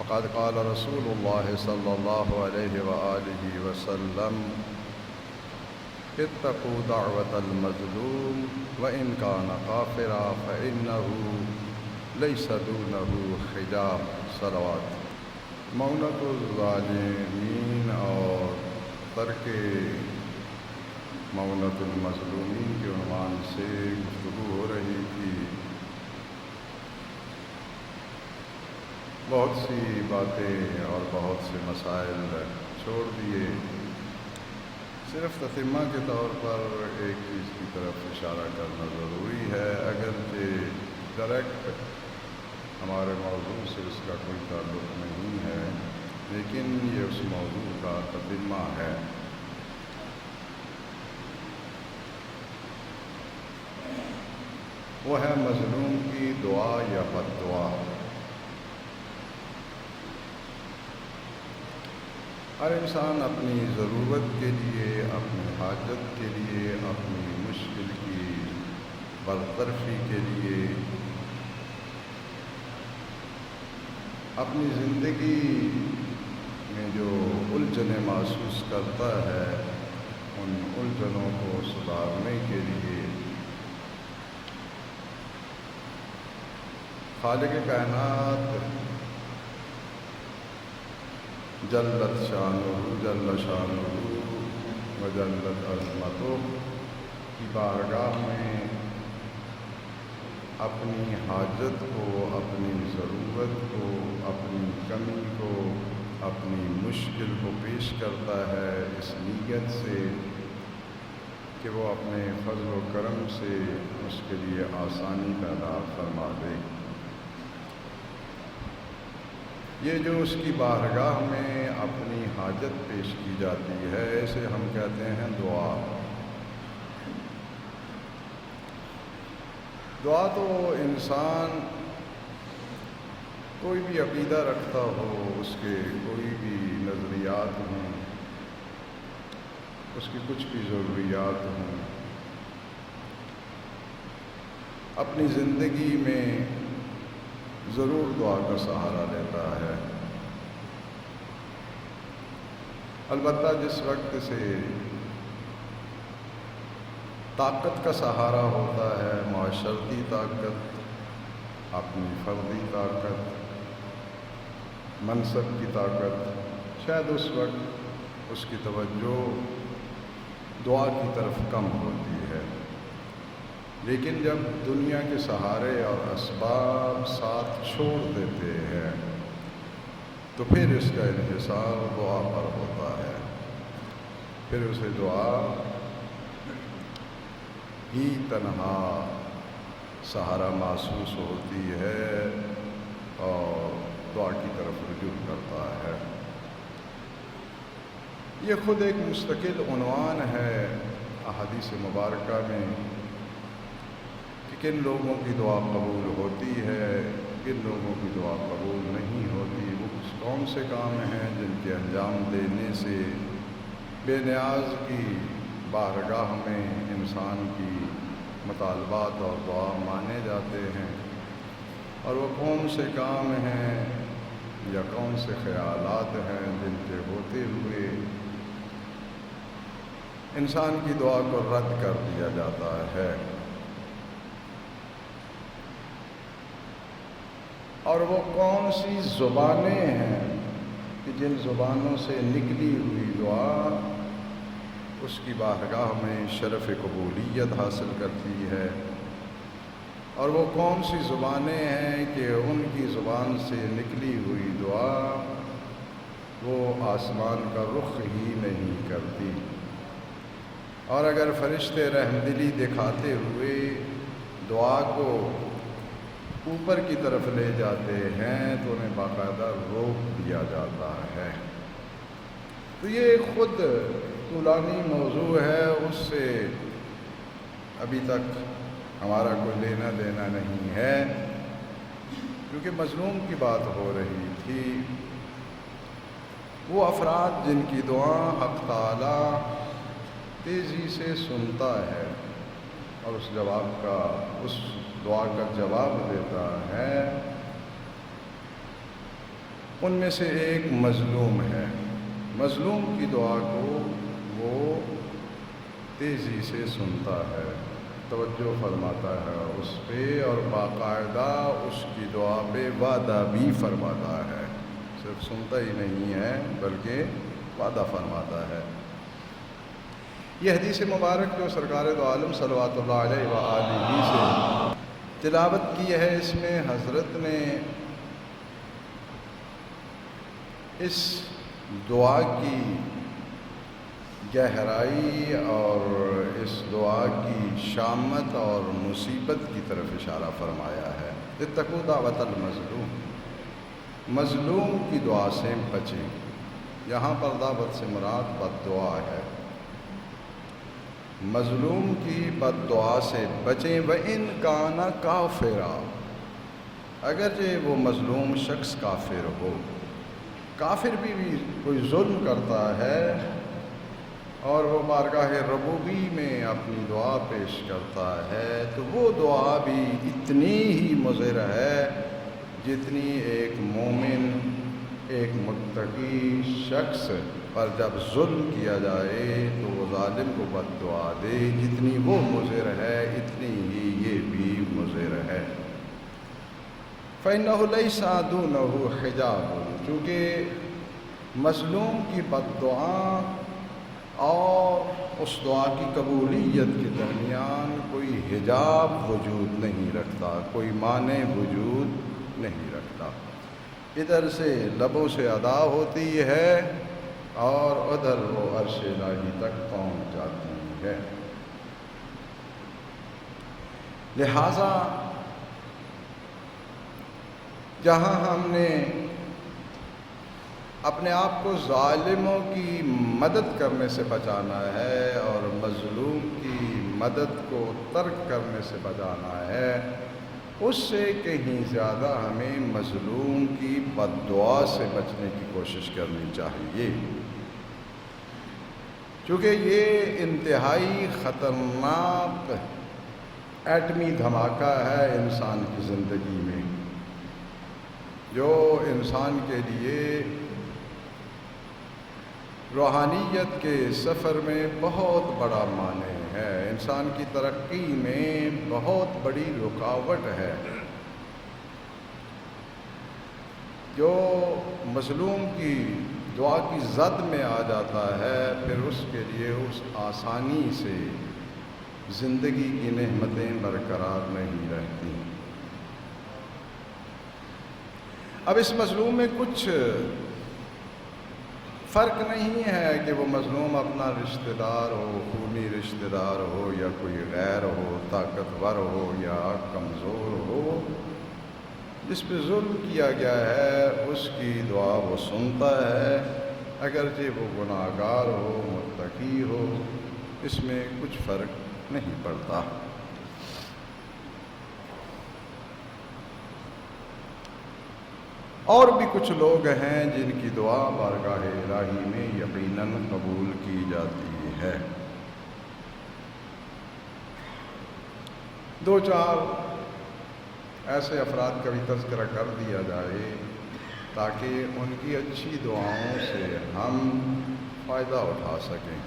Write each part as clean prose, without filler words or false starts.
فقد قال رسول الله صلى الله عليه وآله وسلم اتقوا دعوة المظلوم وإن كان كافرا فإنه ليس دونه حجاب صلوات۔ معونت الظالمین اور ترک معونت المظلومین کے عنوان سے گفتگو ہو رہی تھی۔ بہت سی باتیں اور بہت سے مسائل چھوڑ دیے، صرف تتمہ کے طور پر ایک چیز کی طرف اشارہ کرنا ضروری ہے، اگرچہ ڈائریکٹ ہمارے موضوع سے اس کا کوئی تعلق نہیں ہے، لیکن یہ اس موضوع کا تتمہ ہے۔ وہ ہے مظلوم کی دعا یا بد دعا۔ ہر انسان اپنی ضرورت کے لیے، اپنی حاجت کے لیے، اپنی مشکل کی برطرفی کے لیے، اپنی زندگی میں جو الجھنیں محسوس کرتا ہے ان الجھنوں کو سدھارنے کے لیے خالق کائنات جلت شانہ جل شانہ و جلت عظمتہ کی بارگاہ میں اپنی حاجت کو، اپنی ضرورت کو، اپنی کمی کو، اپنی مشکل کو پیش کرتا ہے اس نیت سے کہ وہ اپنے فضل و کرم سے اس کے لیے آسانی پیدا فرما دے۔ یہ جو اس کی بارگاہ میں اپنی حاجت پیش کی جاتی ہے اسے ہم کہتے ہیں دعا۔ دعا تو انسان کوئی بھی عقیدہ رکھتا ہو، اس کے کوئی بھی نظریات ہوں، اس کی کچھ بھی ضروریات ہوں، اپنی زندگی میں ضرور دعا کا سہارا لیتا ہے۔ البتہ جس وقت سے طاقت کا سہارا ہوتا ہے، معاشرتی طاقت، اپنی فردی طاقت، منصب کی طاقت، شاید اس وقت اس کی توجہ دعا کی طرف کم ہوتی ہے۔ لیکن جب دنیا کے سہارے اور اسباب ساتھ چھوڑ دیتے ہیں تو پھر اس کا انحصار دعا پر ہوتا ہے، پھر اسے دعا ہی تنہا سہارا محسوس ہوتی ہے اور دعا کی طرف رجوع کرتا ہے۔ یہ خود ایک مستقل عنوان ہے احادیث مبارکہ میں کہ کن لوگوں کی دعا قبول ہوتی ہے، کن لوگوں کی دعا قبول نہیں ہوتی، وہ کون سے کام ہیں جن کے انجام دینے سے بے نیاز کی بارگاہ میں انسان کی مطالبات اور دعا مانے جاتے ہیں، اور وہ کون سے کام ہیں یا کون سے خیالات ہیں جن کے ہوتے ہوئے انسان کی دعا کو رد کر دیا جاتا ہے، اور وہ کون سی زبانیں ہیں کہ جن زبانوں سے نکلی ہوئی دعا اس کی بارگاہ میں شرف قبولیت حاصل کرتی ہے، اور وہ کون سی زبانیں ہیں کہ ان کی زبان سے نکلی ہوئی دعا وہ آسمان کا رخ ہی نہیں کرتی، اور اگر فرشتے رحمدلی دکھاتے ہوئے دعا کو اوپر کی طرف لے جاتے ہیں تو انہیں باقاعدہ روک دیا جاتا ہے۔ تو یہ خود طولانی موضوع ہے، اس سے ابھی تک ہمارا کوئی لینا دینا نہیں ہے، کیونکہ مظلوم کی بات ہو رہی تھی۔ وہ افراد جن کی دعا حق تعالی تیزی سے سنتا ہے اور اس دعا کا جواب دیتا ہے، ان میں سے ایک مظلوم ہے، مظلوم کی دعا کو وہ تیزی سے سنتا ہے، توجہ فرماتا ہے اس پہ، اور باقاعدہ اس کی دعا پہ وعدہ بھی فرماتا ہے، صرف سنتا ہی نہیں ہے بلکہ وعدہ فرماتا ہے۔ یہ حدیث مبارک جو سرکار دو عالم صلوات اللہ علیہ وآلہ سے تلاوت کی ہے، اس میں حضرت نے اس دعا کی گہرائی اور اس دعا کی شامت اور مصیبت کی طرف اشارہ فرمایا ہے۔ اتقوا دعوت المظلوم، مظلوم کی دعا سے بچیں۔ یہاں پر دعوت سے مراد بد دعا ہے، مظلوم کی بد دعا سے بچیں۔ وَإِنْ كَانَ كَافِرًا، اگرچہ وہ مظلوم شخص کافر ہو، کافر بھی کوئی ظلم کرتا ہے اور وہ بارگاہ ربوبی میں اپنی دعا پیش کرتا ہے، تو وہ دعا بھی اتنی ہی مضر ہے جتنی ایک مومن، ایک متقی شخص پر جب ظلم کیا جائے تو وہ ظالم کو بد دعا دے، جتنی وہ مضر ہے اتنی ہی یہ بھی مضر ہے۔ فَإِنَّهُ لَيْسَ دُونَهُ حِجَابٌ، چونکہ مظلوم کی بد دعا اور اس دعا کی قبولیت کے درمیان کوئی حجاب وجود نہیں رکھتا، کوئی مانع وجود نہیں رکھتا۔ ادھر سے لبوں سے ادا ہوتی ہے اور ادھر وہ عرش الہی تک پہنچ جاتی ہے۔ لہٰذا جہاں ہم نے اپنے آپ کو ظالموں کی مدد کرنے سے بچانا ہے اور مظلوم کی مدد کو ترک کرنے سے بچانا ہے، اس سے کہیں زیادہ ہمیں مظلوم کی بد دعا سے بچنے کی کوشش کرنی چاہیے، چونکہ یہ انتہائی خطرناک ایٹمی دھماکہ ہے انسان کی زندگی میں، جو انسان کے لیے روحانیت کے سفر میں بہت بڑا مانع ہے، انسان کی ترقی میں بہت بڑی رکاوٹ ہے۔ جو مظلوم کی دعا کی زد میں آ جاتا ہے، پھر اس کے لیے اس آسانی سے زندگی کی نعمتیں برقرار نہیں رہتی۔ اب اس مظلوم میں کچھ فرق نہیں ہے کہ وہ مظلوم اپنا رشتہ دار ہو، خونی رشتہ دار ہو، یا کوئی غیر ہو، طاقتور ہو یا کمزور ہو، جس پہ ظلم کیا گیا ہے اس کی دعا وہ سنتا ہے، اگرچہ وہ گناہ گار ہو، متقی ہو، اس میں کچھ فرق نہیں پڑتا۔ اور بھی کچھ لوگ ہیں جن کی دعا بارگاہ الہی میں یقیناً قبول کی جاتی ہے۔ دو چار ایسے افراد کا بھی تذکرہ کر دیا جائے تاکہ ان کی اچھی دعاؤں سے ہم فائدہ اٹھا سکیں۔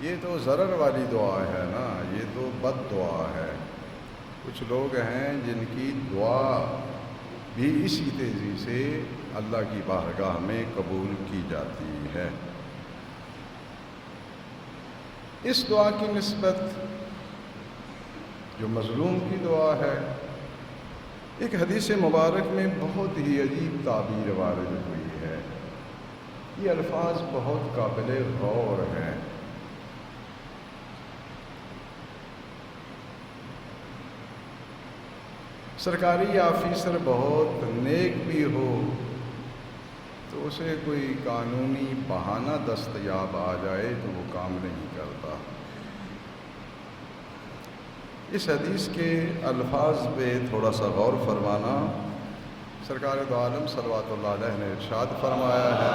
یہ تو ضرر والی دعا ہے نا، یہ تو بد دعا ہے۔ کچھ لوگ ہیں جن کی دعا بھی اسی تیزی سے اللہ کی بارگاہ میں قبول کی جاتی ہے۔ اس دعا کی نسبت جو مظلوم کی دعا ہے، ایک حدیث مبارک میں بہت ہی عجیب تعبیر وارد ہوئی ہے۔ یہ الفاظ بہت قابل غور ہیں۔ سرکاری آفیسر بہت نیک بھی ہو تو اسے کوئی قانونی بہانہ دستیاب آ جائے تو وہ کام نہیں کرتا۔ اس حدیث کے الفاظ پہ تھوڑا سا غور فرمانا۔ سرکار دو عالم صلوات اللہ علیہ نے ارشاد فرمایا ہے،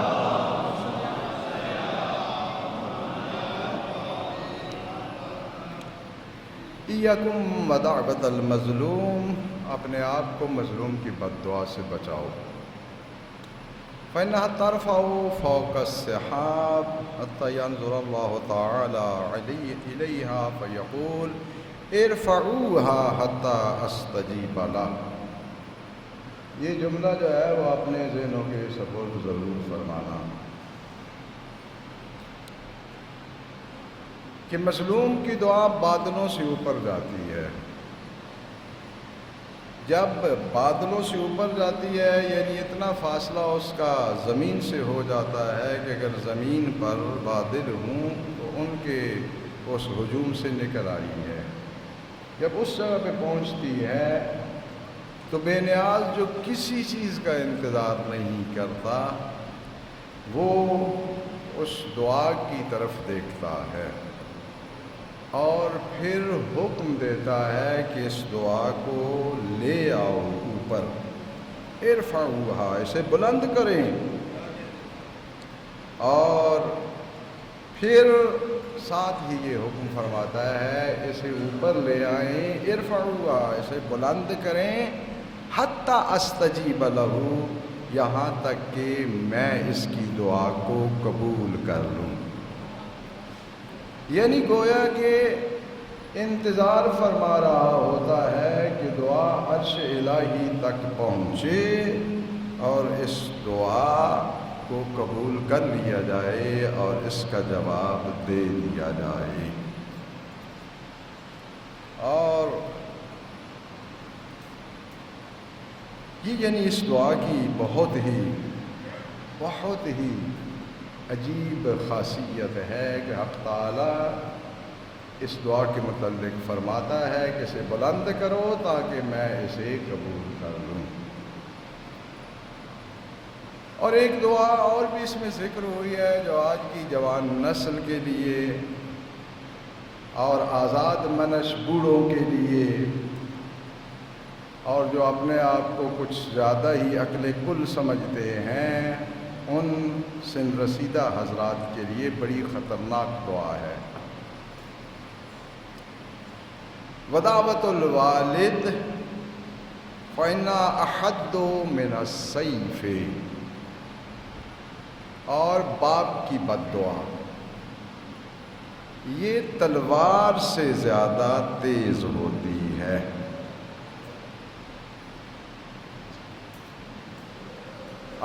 ایاکم ودعوۃ المظلوم، اپنے آپ کو مظلوم کی بد دعا سے بچاؤ۔ فإنها ترفع فوق السحاب حتى ينظر الله تعالى إليها فيقول ارفعوها حتى أستجيب له. یہ جملہ جو ہے وہ اپنے ذہنوں کے سپرد ضرور فرمانا کہ مظلوم کی دعا بادلوں سے اوپر جاتی ہے. جب بادلوں سے اوپر جاتی ہے یعنی اتنا فاصلہ اس کا زمین سے ہو جاتا ہے کہ اگر زمین پر بادل ہوں تو ان کے اس ہجوم سے نکل آئی ہے. جب اس جگہ پہ پہنچتی ہے تو بے نیاز جو کسی چیز کا انتظار نہیں کرتا وہ اس دعا کی طرف دیکھتا ہے اور پھر حکم دیتا ہے کہ اس دعا کو لے آؤ اوپر. ارفعوہا، اسے بلند کریں، اور پھر ساتھ ہی یہ حکم فرماتا ہے اسے اوپر لے آئیں. ارفعوہا، اسے بلند کریں، حتی استجیب لہ، یہاں تک کہ میں اس کی دعا کو قبول کر لوں. یعنی گویا کہ انتظار فرما رہا ہوتا ہے کہ دعا عرش الہی تک پہنچے اور اس دعا کو قبول کر لیا جائے اور اس کا جواب دے دیا جائے. اور یہ یعنی اس دعا کی بہت ہی عجیب خاصیت ہے کہ حق تعالیٰ اس دعا کے متعلق فرماتا ہے کہ اسے بلند کرو تاکہ میں اسے قبول کر لوں. اور ایک دعا اور بھی اس میں ذکر ہوئی ہے جو آج کی جوان نسل کے لیے اور آزاد منش بوڑھوں کے لیے اور جو اپنے آپ کو کچھ زیادہ ہی عقل کل سمجھتے ہیں ان سن رسیدہ حضرات کے لیے بڑی خطرناک دعا ہے. ودعوت الوالد فإنها أحد من السيف، اور باپ کی بد دعا یہ تلوار سے زیادہ تیز ہوتی ہے.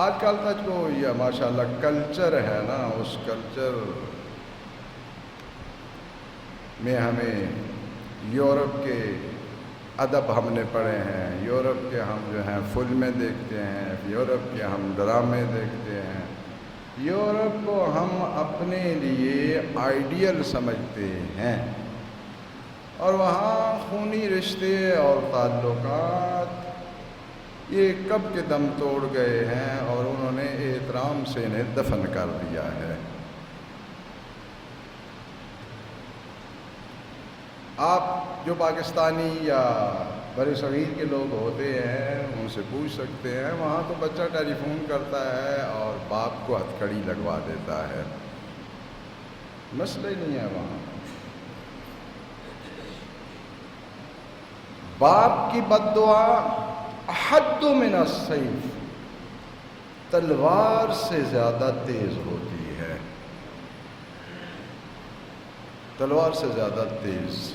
آج کل تک کو یہ ماشاءاللہ کلچر ہے نا، اس کلچر میں ہمیں یورپ کے ادب ہم نے پڑھے ہیں، یورپ کے ہم جو ہیں فلمیں دیکھتے ہیں، یورپ کے ہم ڈرامے دیکھتے ہیں، یورپ کو ہم اپنے لیے آئیڈیل سمجھتے ہیں، اور وہاں خونی رشتے اور تعلقات یہ کب کے دم توڑ گئے ہیں اور انہوں نے احترام سے انہیں دفن کر دیا ہے. آپ جو پاکستانی یا بر صغیر کے لوگ ہوتے ہیں ان سے پوچھ سکتے ہیں، وہاں تو بچہ ٹیلی فون کرتا ہے اور باپ کو ہتھکڑی لگوا دیتا ہے، مسئلہ ہی نہیں ہے وہاں. باپ کی بد دعا احد من السیف، تلوار سے زیادہ تیز ہوتی ہے، تلوار سے زیادہ تیز.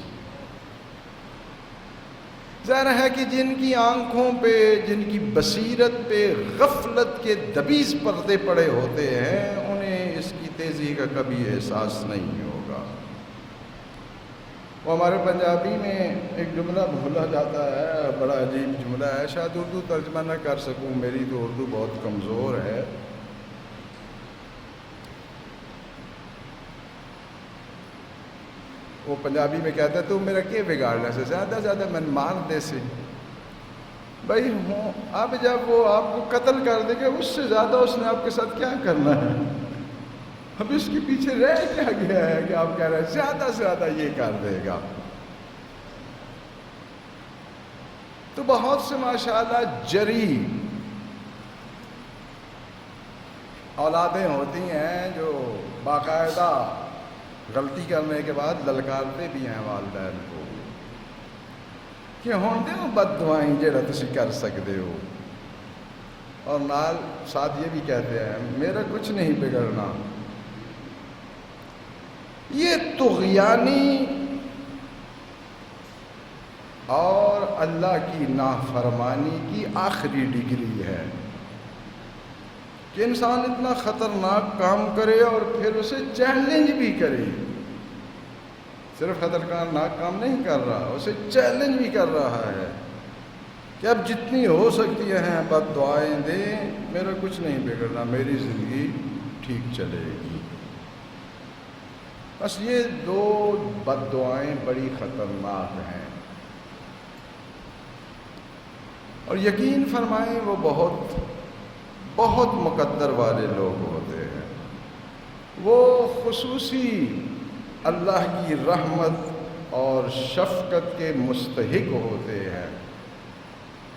ظاہر ہے کہ جن کی آنکھوں پہ، جن کی بصیرت پہ غفلت کے دبیز پردے پڑے ہوتے ہیں انہیں اس کی تیزی کا کبھی احساس نہیں ہوگا. وہ ہمارے پنجابی میں ایک جملہ بھولا جاتا ہے، بڑا عجیب جملہ ہے، شاید اردو ترجمہ نہ کر سکوں، میری تو اردو بہت کمزور ہے. وہ پنجابی میں کہتا ہے تو میرا کیا بگاڑنے سے زیادہ من مار دے سے. بھائی ہوں اب جب وہ آپ کو قتل کر دے گا اس سے زیادہ اس نے آپ کے ساتھ کیا کرنا ہے؟ اب اس کے پیچھے رہ کیا گیا ہے کہ آپ کہہ رہے ہیں زیادہ سے زیادہ یہ کر دے گا. تو بہت سے ماشاءاللہ جری اولادیں ہوتی ہیں جو باقاعدہ غلطی کرنے کے بعد للکارتے بھی ہیں والدین کو کہ ہون دے بد دعائیں جڑا تسی کر سکتے ہو. اور نال ساتھ یہ بھی کہتے ہیں میرا کچھ نہیں بگڑنا. یہ طغیانی اور اللہ کی نافرمانی کی آخری ڈگری ہے کہ انسان اتنا خطرناک کام کرے اور پھر اسے چیلنج بھی کرے. صرف خطرناک کام نہیں کر رہا، اسے چیلنج بھی کر رہا ہے کہ اب جتنی ہو سکتی ہیں بد دعائیں دیں، میرا کچھ نہیں بگڑنا، میری زندگی ٹھیک چلے گی. بس یہ دو بد دعائیں بڑی خطرناک ہیں، اور یقین فرمائیں وہ بہت بہت مقدر والے لوگ ہوتے ہیں. وہ خصوصی اللہ کی رحمت اور شفقت کے مستحق ہوتے ہیں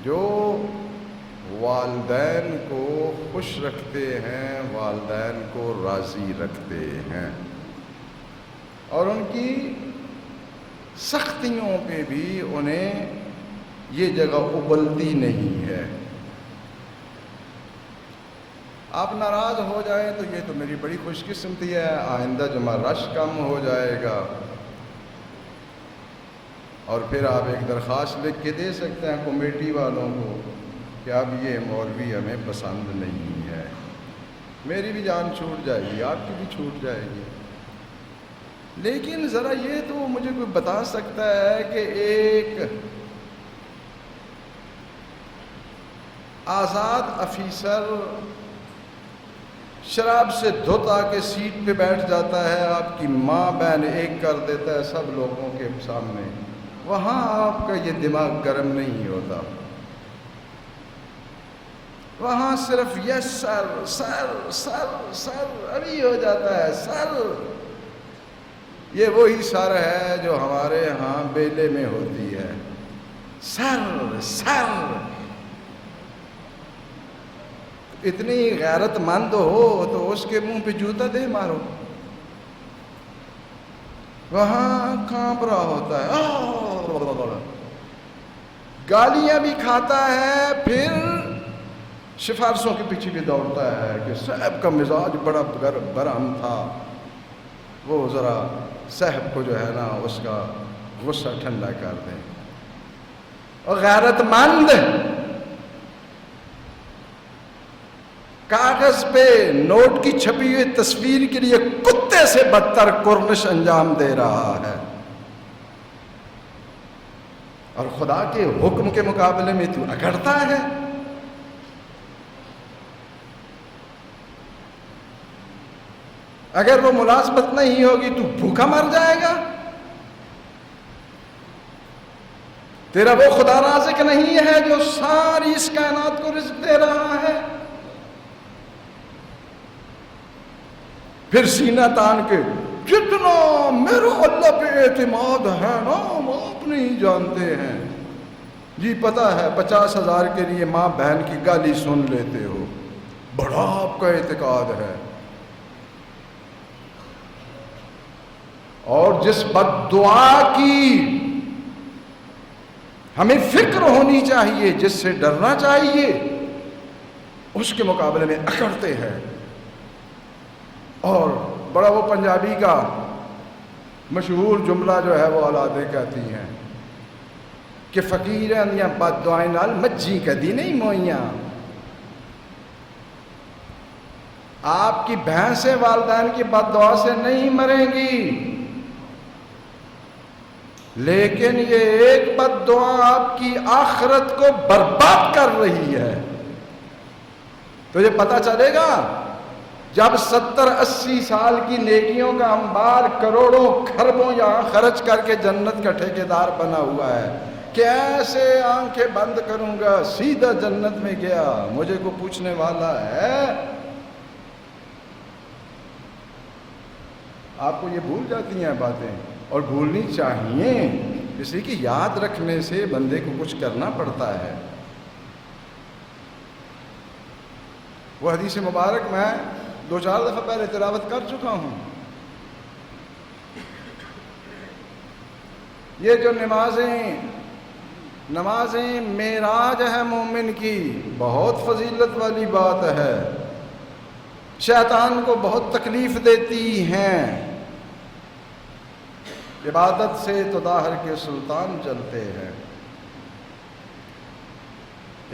جو والدین کو خوش رکھتے ہیں، والدین کو راضی رکھتے ہیں، اور ان کی سختیوں پہ بھی انہیں یہ جگہ ابلتی نہیں ہے. آپ ناراض ہو جائیں تو یہ تو میری بڑی خوش قسمتی ہے، آئندہ جمعہ رش کم ہو جائے گا، اور پھر آپ ایک درخواست لکھ کے دے سکتے ہیں کمیٹی والوں کو کہ اب یہ مولوی ہمیں پسند نہیں ہے. میری بھی جان چھوٹ جائے گی، آپ کی بھی چھوٹ جائے گی. لیکن ذرا یہ تو مجھے کوئی بتا سکتا ہے کہ ایک آزاد افیسر شراب سے دھت آ کے سیٹ پہ بیٹھ جاتا ہے، آپ کی ماں بہن ایک کر دیتا ہے سب لوگوں کے سامنے، وہاں آپ کا یہ دماغ گرم نہیں ہوتا. وہاں صرف یس سر سر سر سر ابھی ہو جاتا ہے. سر یہ وہی سر ہے جو ہمارے ہاں بیلے میں ہوتی ہے. سر سر اتنی غیرت مند ہو تو اس کے منہ پہ جوتا دے مارو. وہاں کانپ رہا ہوتا ہے، گالیاں بھی کھاتا ہے، پھر سفارشوں کے پیچھے بھی دوڑتا ہے کہ صاحب کا مزاج بڑا برہم تھا، وہ ذرا صاحب کو جو ہے نا اس کا غصہ ٹھنڈا کر دیں. اور غیرت مند کاغذ پہ نوٹ کی چھپی ہوئی تصویر کے لیے کتے سے بدتر کرنش انجام دے رہا ہے، اور خدا کے حکم کے مقابلے میں تو اکڑتا ہے. اگر وہ ملازمت نہیں ہوگی تو بھوکا مر جائے گا. تیرا وہ خدا رازق نہیں ہے جو ساری اس کائنات کو رزق دے رہا ہے؟ پھر سینہ تان کے جتنا میرا اللہ پہ اعتماد ہے نا آپ نہیں جانتے ہیں. جی پتا ہے 50,000 کے لیے ماں بہن کی گالی سن لیتے ہو، بڑا آپ کا اعتقاد ہے. اور جس بد دعا کی ہمیں فکر ہونی چاہیے، جس سے ڈرنا چاہیے، اس کے مقابلے میں اکڑتے ہیں. اور بڑا وہ پنجابی کا مشہور جملہ جو ہے وہ اولادیں کہتی ہیں کہ فقیراں دیاں بد دعائیں نال مجھی کدی نہیں موئیاں. آپ کی بھینسیں والدین کی بد دعا سے نہیں مریں گی، لیکن یہ ایک بد دعا آپ کی آخرت کو برباد کر رہی ہے. تو یہ پتہ چلے گا جب 70-80 سال کی نیکیوں کا انبار کروڑوں کھربوں یہاں خرچ کر کے جنت کا ٹھیکیدار بنا ہوا ہے کہ ایسے آنکھیں بند کروں گا سیدھا جنت میں گیا. مجھے کو پوچھنے والا ہے؟ آپ کو یہ بھول جاتی ہیں باتیں، اور بھولنی چاہیے، اس لیے کہ یاد رکھنے سے بندے کو کچھ کرنا پڑتا ہے. وہ حدیث مبارک میں 2-4 دفعہ پہلے تلاوت کر چکا ہوں. یہ جو نمازیں نمازیں معراج ہے مومن کی، بہت فضیلت والی بات ہے، شیطان کو بہت تکلیف دیتی ہیں۔ عبادت سے تو داہر کے سلطان جلتے ہیں،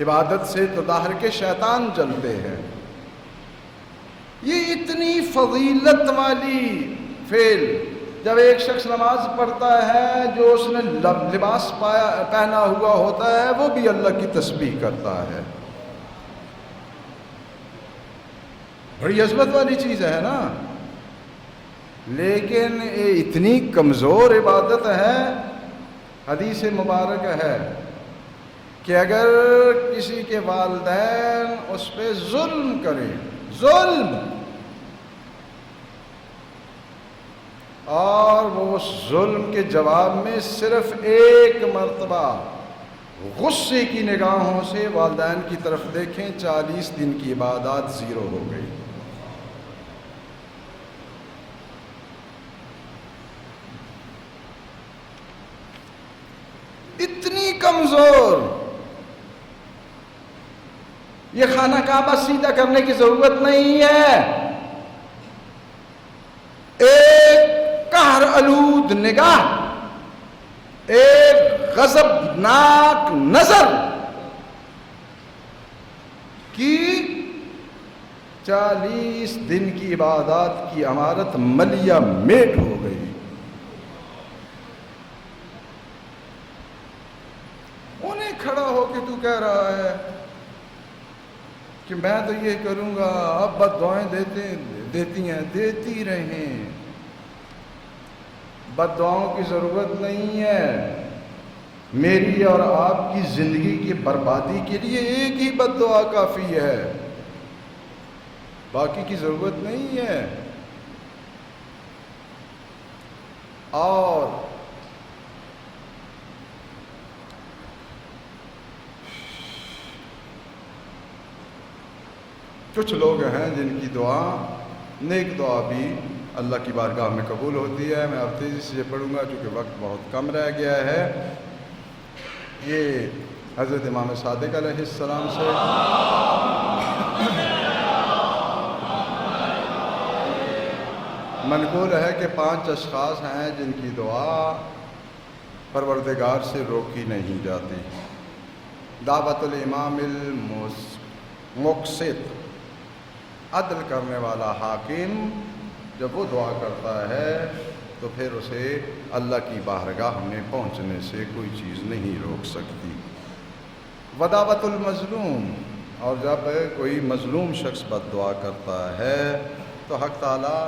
عبادت سے تو داہر کے شیطان جلتے ہیں۔ یہ اتنی فضیلت والی فعل، جب ایک شخص نماز پڑھتا ہے، جو اس نے لباس پہنا ہوا ہوتا ہے وہ بھی اللہ کی تسبیح کرتا ہے، بڑی عظمت والی چیز ہے نا۔ لیکن یہ اتنی کمزور عبادت ہے، حدیث مبارک ہے کہ اگر کسی کے والدین اس پہ ظلم کریں، ظلم، اور وہ اس ظلم کے جواب میں صرف ایک مرتبہ غصے کی نگاہوں سے والدین کی طرف دیکھیں، 40 دن کی عبادات زیرو ہو گئی۔ اتنی کمزور، یہ خانہ کعبہ سیدھا کرنے کی ضرورت نہیں ہے، ایک قہر آلود نگاہ، ایک غضبناک نظر کی 40 دن کی عبادات کی عمارت ملیا میٹ ہو گئی۔ انہیں کھڑا ہو کے تو کہہ رہا ہے کہ میں تو یہ کروں گا، اب بد دعائیں دیتی ہیں، دیتی رہیں، بد دعاؤں کی ضرورت نہیں ہے۔ میری اور آپ کی زندگی کی بربادی کے لیے ایک ہی بد دعا کافی ہے، باقی کی ضرورت نہیں ہے۔ اور کچھ لوگ ہیں جن کی دعا، نیک دعا بھی اللہ کی بارگاہ میں قبول ہوتی ہے۔ میں اب تیزی سے پڑھوں گا چونکہ وقت بہت کم رہ گیا ہے۔ یہ حضرت امام صادق علیہ السلام سے منقول ہے کہ 5 اشخاص ہیں جن کی دعا پروردگار سے روکی نہیں جاتی۔ دعوت الامام المقسط، عدل کرنے والا حاکم، جب وہ دعا کرتا ہے تو پھر اسے اللہ کی بارگاہ میں پہنچنے سے کوئی چیز نہیں روک سکتی۔ ودعوت المظلوم، اور جب کوئی مظلوم شخص بد دعا کرتا ہے تو حق تعالیٰ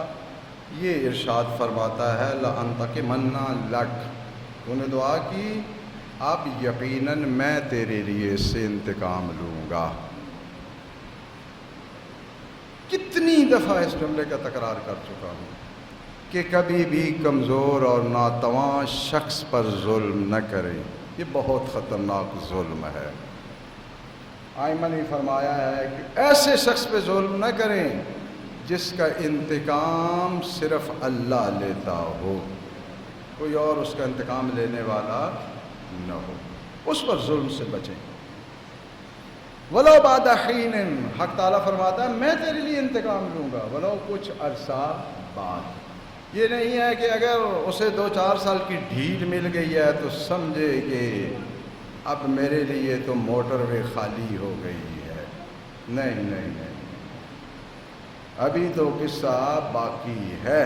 یہ ارشاد فرماتا ہے لَأَنْتَقِمَنَّ لَكَ، تو نے دعا کی، اب یقیناً میں تیرے لیے اس سے انتقام لوں گا۔ کتنی دفعہ اس جملے کا تکرار کر چکا ہوں کہ کبھی بھی کمزور اور ناتواں شخص پر ظلم نہ کریں، یہ بہت خطرناک ظلم ہے۔ آئمہ نے فرمایا ہے کہ ایسے شخص پہ ظلم نہ کریں جس کا انتقام صرف اللہ لیتا ہو، کوئی اور اس کا انتقام لینے والا نہ ہو، اس پر ظلم سے بچیں۔ وَلَوْ بَعْدَ حِينٍ، حق تعالیٰ فرماتا ہے میں تیرے لیے انتقام لوں گا، ولو کچھ عرصہ بعد۔ یہ نہیں ہے کہ اگر اسے 2-4 سال کی ڈھیل مل گئی ہے تو سمجھے کہ اب میرے لیے تو موٹر وے خالی ہو گئی ہے، نہیں نہیں نہیں، ابھی تو قصہ باقی ہے۔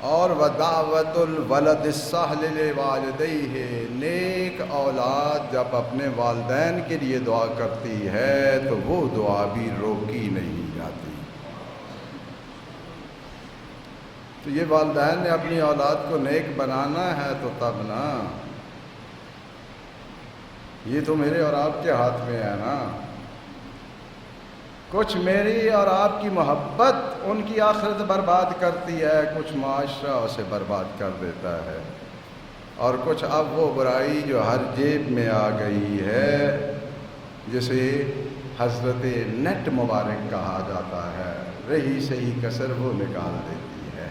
اور وَدَعْوَةُ الْوَلَدِ الصَّالِحِ لِوَالِدَيْهِ، نیک اولاد جب اپنے والدین کے لیے دعا کرتی ہے تو وہ دعا بھی روکی نہیں جاتی۔ تو یہ والدین نے اپنی اولاد کو نیک بنانا ہے تو تب نا، یہ تو میرے اور آپ کے ہاتھ میں ہے نا۔ کچھ میری اور آپ کی محبت ان کی آخرت برباد کرتی ہے، کچھ معاشرہ اسے برباد کر دیتا ہے، اور کچھ اب وہ برائی جو ہر جیب میں آ گئی ہے، جسے حضرت نیٹ مبارک کہا جاتا ہے، رہی صحیح کسر وہ نکال دیتی ہے۔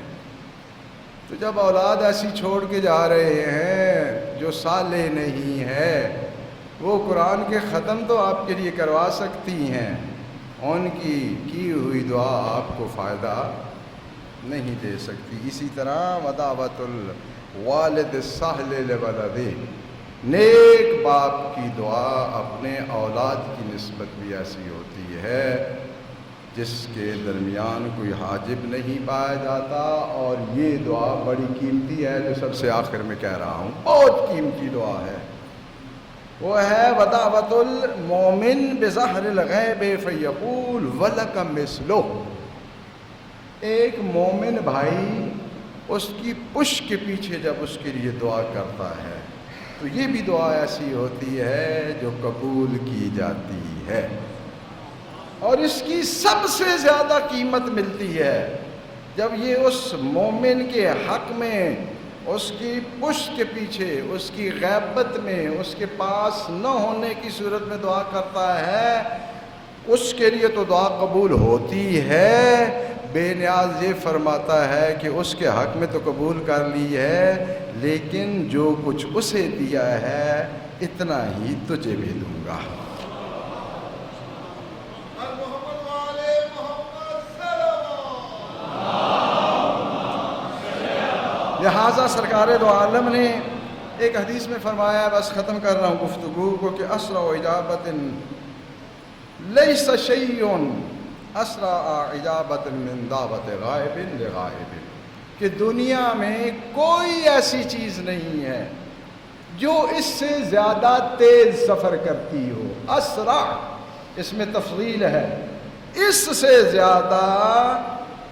تو جب اولاد ایسی چھوڑ کے جا رہے ہیں جو صالح نہیں ہے وہ قرآن کے ختم تو آپ کے لیے کروا سکتی ہیں، ان کی ہوئی دعا آپ کو فائدہ نہیں دے سکتی۔ اسی طرح ودعوۃ الوالد الصالح لولدہ، نیک باپ کی دعا اپنے اولاد کی نسبت بھی ایسی ہوتی ہے جس کے درمیان کوئی حاجب نہیں پایا جاتا، اور یہ دعا بڑی قیمتی ہے جو سب سے آخر میں کہہ رہا ہوں، بہت قیمتی دعا ہے۔ وہ ہے ودعوۃ المومن بظہر الغیب فیقول ولک مثلہ، ایک مومن بھائی اس کی پشت کے پیچھے جب اس کے لیے دعا کرتا ہے تو یہ بھی دعا ایسی ہوتی ہے جو قبول کی جاتی ہے، اور اس کی سب سے زیادہ قیمت ملتی ہے جب یہ اس مومن کے حق میں اس کی پشت کے پیچھے، اس کی غیبت میں، اس کے پاس نہ ہونے کی صورت میں دعا کرتا ہے، اس کے لیے تو دعا قبول ہوتی ہے۔ بے نیاز یہ فرماتا ہے کہ اس کے حق میں تو قبول کر لی ہے، لیکن جو کچھ اسے دیا ہے اتنا ہی تجھے بھی دوں گا۔ لہٰذا سرکار دو عالم نے ایک حدیث میں فرمایا، بس ختم کر رہا ہوں گفتگو کو، کہ اسرع اجابت لیس شیء اسرع اجابت من دعوت غائب لغائب، کہ دنیا میں کوئی ایسی چیز نہیں ہے جو اس سے زیادہ تیز سفر کرتی ہو۔ اسرع اس میں تفضیل ہے، اس سے زیادہ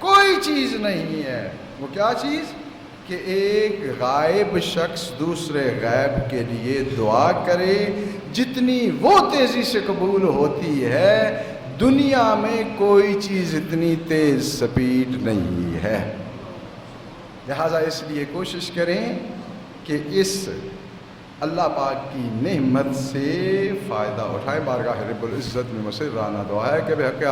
کوئی چیز نہیں ہے۔ وہ کیا چیز؟ کہ ایک غائب شخص دوسرے غائب کے لیے دعا کرے، جتنی وہ تیزی سے قبول ہوتی ہے دنیا میں کوئی چیز اتنی تیز سپیڈ نہیں ہے۔ لہٰذا اس لیے کوشش کریں کہ اس اللہ پاک کی نعمت سے فائدہ اٹھائیں۔ بارگاہ رب العزت میں مسررانہ دعا ہے کہ بحق